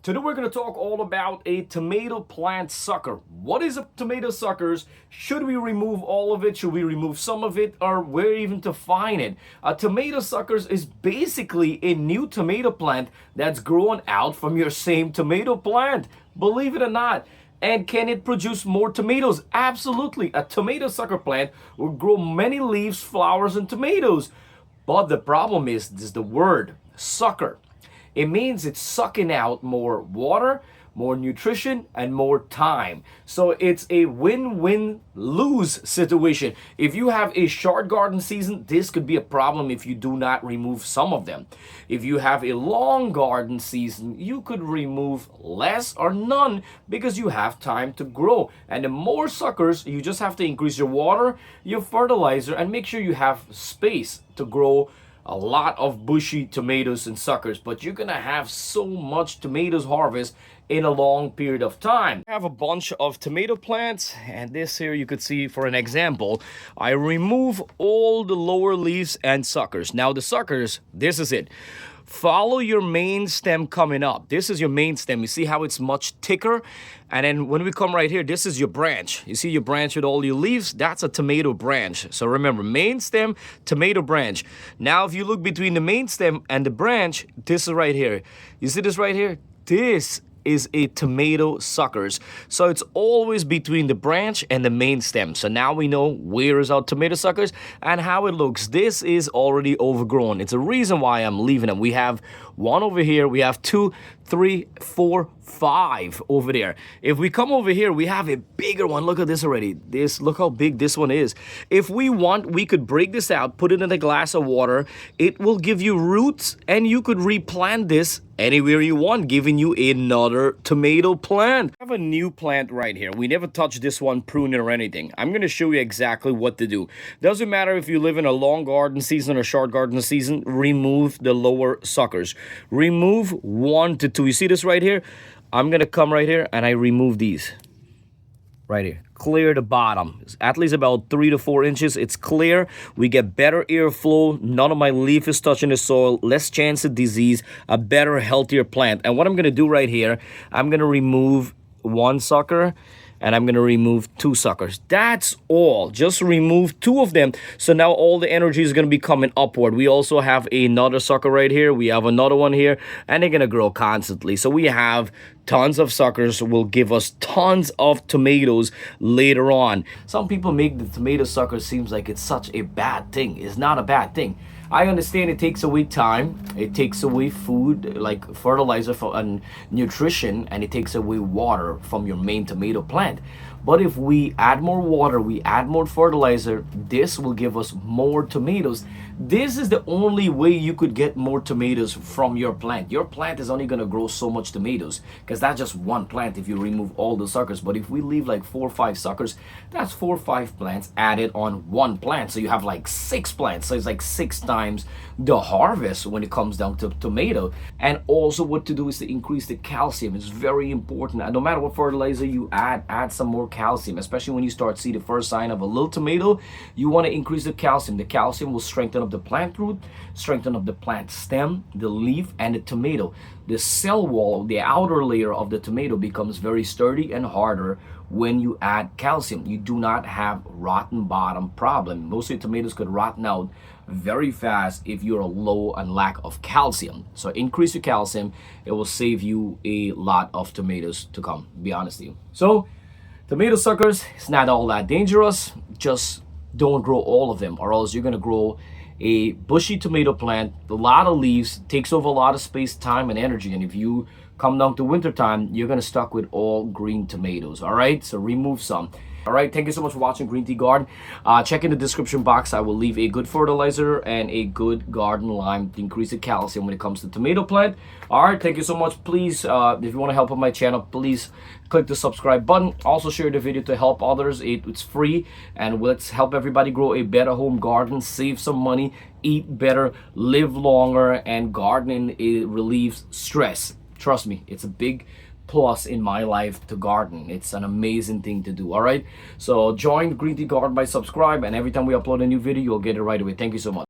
Today we're going to talk all about a tomato plant sucker. What is a tomato suckers? Should we remove all of it? Should we remove some of it? Or where even to find it? A tomato suckers is basically a new tomato plant that's grown out from your same tomato plant. Believe it or not. And can it produce more tomatoes? Absolutely. A tomato sucker plant will grow many leaves, flowers, and tomatoes. But the problem is the word sucker. It means it's sucking out more water, more nutrition, and more time. So it's a win-win-lose situation. If you have a short garden season, this could be a problem if you do not remove some of them. If you have a long garden season, you could remove less or none because you have time to grow. And the more suckers, you just have to increase your water, your fertilizer, and make sure you have space to grow a lot of bushy tomatoes and suckers, but you're gonna have so much tomatoes harvest in a long period of time. I have a bunch of tomato plants, and this here you could see for an example. I remove all the lower leaves and suckers. Now the suckers, this is it. Follow your main stem coming up. This is your main stem. You see how it's much thicker? And then when we come right here, this is your branch. You see your branch with all your leaves? That's a tomato branch. So remember, main stem, tomato branch. Now if you look between the main stem and the branch, this is right here. You see this right here? This is a tomato suckers. So it's always between the branch and the main stem. So now we know where is our tomato suckers and how it looks. This is already overgrown. It's a reason why I'm leaving them. We have one over here. We have 2, 3, 4, 5 over there. If we come over here, we have a bigger one. Look at this already. Look how big this one is. If we want, we could break this out, put it in a glass of water. It will give you roots, and you could replant this anywhere you want, giving you another tomato plant. I have a new plant right here. We never touched this one, pruning or anything. I'm going to show you exactly what to do. Doesn't matter if you live in a long garden season or short garden season, remove the lower suckers. Remove 1 to 2. You see this right here? I'm going to come right here and I remove these. Right here. Clear the bottom. It's at least about 3 to 4 inches. It's clear. We get better airflow. None of my leaf is touching the soil. Less chance of disease. A better, healthier plant. And what I'm going to do right here, I'm going to remove 1 sucker. And I'm going to remove 2 suckers. That's all. Just remove 2 of them. So now all the energy is going to be coming upward. We also have another sucker right here. We have another one here. And they're going to grow constantly. So we have tons of suckers, will give us tons of tomatoes later on. Some people make the tomato sucker seems like it's such a bad thing. It's not a bad thing. I understand it takes away time, it takes away food like fertilizer and nutrition, and it takes away water from your main tomato plant. But if we add more water, we add more fertilizer, this will give us more tomatoes. This is the only way you could get more tomatoes from your plant. Your plant is only going to grow so much tomatoes because that's just one plant if you remove all the suckers. But if we leave like 4 or 5 suckers, that's 4 or 5 plants added on one plant. So you have like 6 plants. So it's like 6 times the harvest when it comes down to tomato. And also what to do is to increase the calcium. It's very important. And no matter what fertilizer you add some more calcium, especially when you start see the first sign of a little tomato. You want to increase the calcium. The calcium will strengthen up the plant root, strengthen up the plant stem, the leaf, and the tomato. The cell wall, the outer layer of the tomato becomes very sturdy and harder when you add calcium. You do not have rotten bottom problem. Most of your tomatoes could rotten out very fast if you're low on lack of calcium. So increase your calcium. It will save you a lot of tomatoes to come, to be honest with you. So tomato suckers, it's not all that dangerous. Just don't grow all of them, or else you're going to grow a bushy tomato plant, a lot of leaves, takes over a lot of space, time, and energy. And if you come down to winter time, you're going to stuck with all green tomatoes. All right, so remove some. All right, thank you so much for watching GreenTGarden. Check in the description box. I will leave a good fertilizer and a good garden lime to increase the calcium when it comes to tomato plant. All right, thank you so much. Please, if you want to help out my channel, please click the subscribe button. Also share the video to help others. It's free, and let's help everybody grow a better home garden, save some money, eat better, live longer, and gardening, it relieves stress. Trust me, it's a big plus in my life to garden. It's an amazing thing to do. All right, so join GreenTGarden by subscribe, and every time we upload a new video, you'll get it right away. Thank you so much.